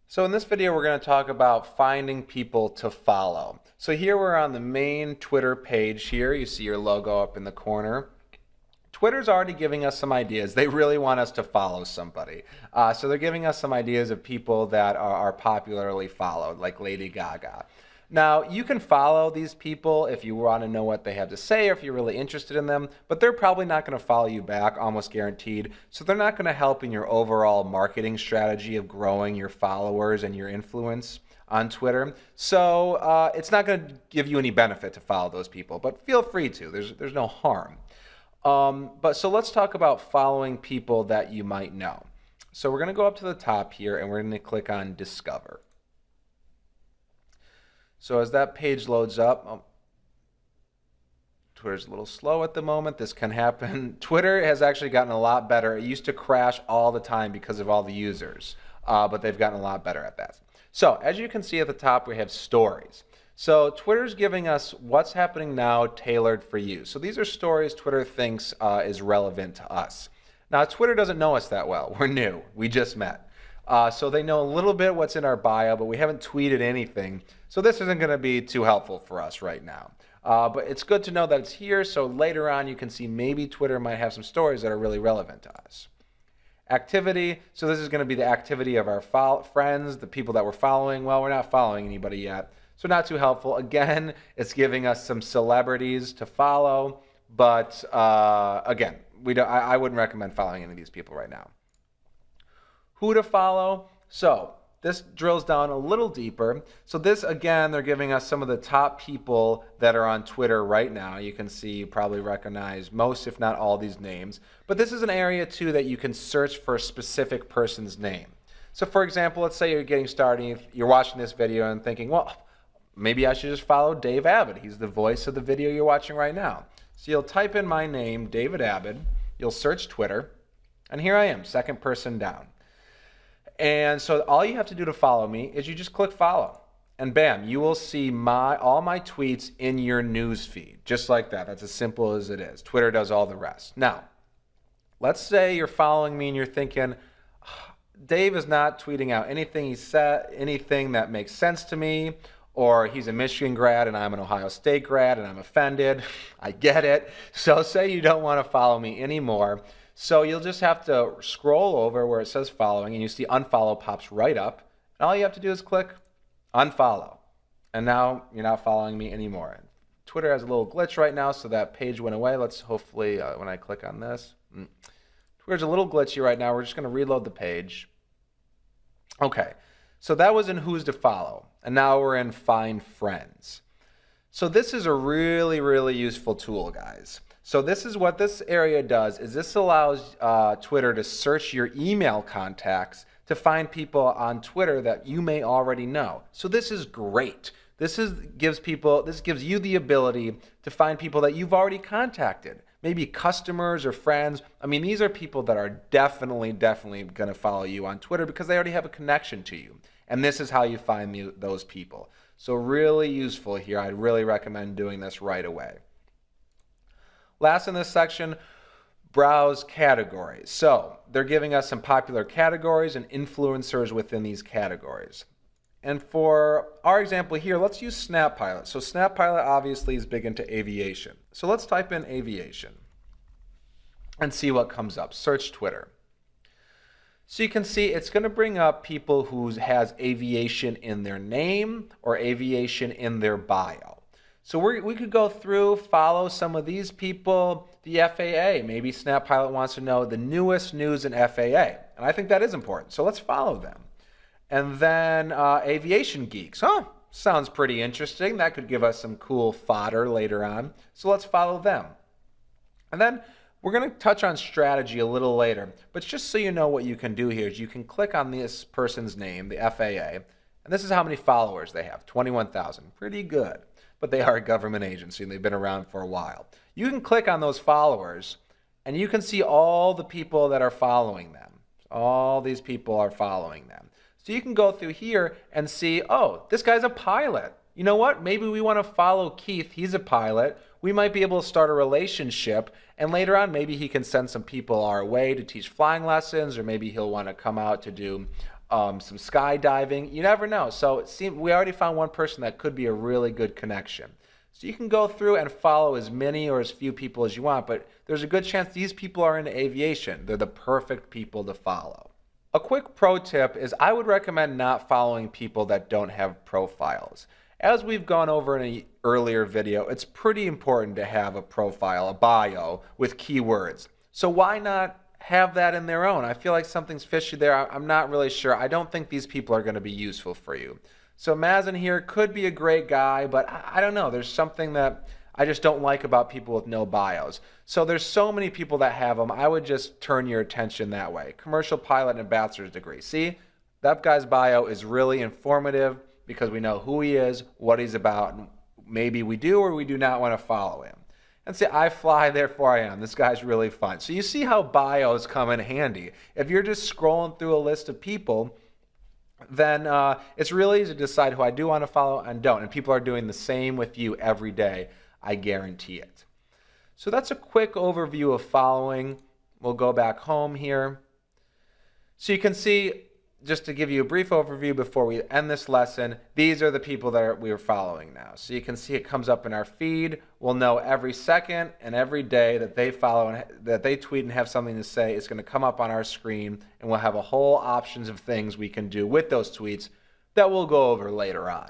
So in this video, we're going to talk about finding people to follow. So here we're on the main Twitter page here. You see your logo up in the corner. Twitter's already giving us some ideas. They really want us to follow somebody. So they're giving us some ideas of people that are popularly followed, like Lady Gaga. Now, you can follow these people if you want to know what they have to say or if you're really interested in them, but they're probably not going to follow you back, almost guaranteed. So they're not going to help in your overall marketing strategy of growing your followers and your influence on Twitter. So it's not going to give you any benefit to follow those people, but feel free to. There's no harm. So let's talk about following people that you might know. So we're going to go up to the top here and we're going to click on Discover. So as that page loads up, Twitter's a little slow at the moment. This can happen. Twitter has actually gotten a lot better. It used to crash all the time because of all the users, but they've gotten a lot better at that. So as you can see at the top, we have stories. So Twitter's giving us what's happening now tailored for you. So these are stories Twitter thinks is relevant to us. Now, Twitter doesn't know us that well. We're new. We just met. So they know a little bit what's in our bio, but we haven't tweeted anything. So this isn't going to be too helpful for us right now. But it's good to know that it's here, so later on you can see maybe Twitter might have some stories that are really relevant to us. Activity, so this is going to be the activity of our friends, the people that we're following. Well, we're not following anybody yet, so not too helpful. Again, it's giving us some celebrities to follow, but again, I wouldn't recommend following any of these people right now. Who to follow? So this drills down a little deeper. So this, again, they're giving us some of the top people that are on Twitter right now. You can see, you probably recognize most, if not all, these names. But this is an area, too, that you can search for a specific person's name. So, for example, let's say you're getting started, you're watching this video and thinking, well, maybe I should just follow Dave Abbott. He's the voice of the video you're watching right now. So you'll type in my name, David Abbott. You'll search Twitter. And here I am, second person down. And so all you have to do to follow me is you just click follow. And bam, you will see all my tweets in your news feed. Just like that. That's as simple as it is. Twitter does all the rest. Now, let's say you're following me and you're thinking, Dave is not tweeting out anything he said, anything that makes sense to me, or he's a Michigan grad and I'm an Ohio State grad and I'm offended. I get it. So say you don't want to follow me anymore. So you'll just have to scroll over where it says following and you see unfollow pops right up. And all you have to do is click unfollow. And now you're not following me anymore. Twitter has a little glitch right now, so that page went away. Let's hopefully, when I click on this, Twitter's a little glitchy right now. We're just going to reload the page. Okay, so that was in who's to follow. And now we're in find friends. So this is a really, really useful tool, guys. So this is what this area does, is this allows Twitter to search your email contacts to find people on Twitter that you may already know. So this is great. This gives you the ability to find people that you've already contacted, maybe customers or friends. I mean, these are people that are definitely going to follow you on Twitter because they already have a connection to you. And this is how you find those people. So really useful here. I'd really recommend doing this right away. Last in this section, browse categories. So they're giving us some popular categories and influencers within these categories. And for our example here, let's use Snap Pilot. So Snap Pilot obviously is big into aviation. So let's type in aviation and see what comes up. Search Twitter. So you can see it's going to bring up people who has aviation in their name or aviation in their bio. So we could go through, follow some of these people, the FAA. Maybe Snap Pilot wants to know the newest news in FAA. And I think that is important. So let's follow them. And then Aviation Geeks. Oh, sounds pretty interesting. That could give us some cool fodder later on. So let's follow them. And then we're going to touch on strategy a little later. But just so you know what you can do here is you can click on this person's name, the FAA. And this is how many followers they have, 21,000. Pretty good. But they are a government agency and they've been around for a while. You can click on those followers and you can see all the people that are following them. All these people are following them. So you can go through here and see, oh, this guy's a pilot. You know what? Maybe we want to follow Keith. He's a pilot. We might be able to start a relationship. And later on, maybe he can send some people our way to teach flying lessons, or maybe he'll want to come out to do some skydiving. You never know. So we already found one person that could be a really good connection. So you can go through and follow as many or as few people as you want, but there's a good chance these people are into aviation. They're the perfect people to follow. A quick pro tip is I would recommend not following people that don't have profiles. As we've gone over in an earlier video, it's pretty important to have a profile, a bio, with keywords. So why not have that in their own? I feel like something's fishy there. I'm not really sure. I don't think these people are going to be useful for you. So Mazen here could be a great guy, but I don't know. There's something that I just don't like about people with no bios. So there's so many people that have them. I would just turn your attention that way. Commercial pilot and a bachelor's degree. See, that guy's bio is really informative because we know who he is, what he's about, and maybe we do or we do not want to follow him. And say, I fly, therefore I am. This guy's really fun. So you see how bios come in handy. If you're just scrolling through a list of people, then it's really easy to decide who I do want to follow and don't. And people are doing the same with you every day. I guarantee it. So that's a quick overview of following. We'll go back home here. So you can see, just to give you a brief overview before we end this lesson, these are the people that we're following now. So you can see it comes up in our feed. We'll know every second and every day that they follow and that they tweet and have something to say. It's going to come up on our screen, and we'll have a whole options of things we can do with those tweets that we'll go over later on.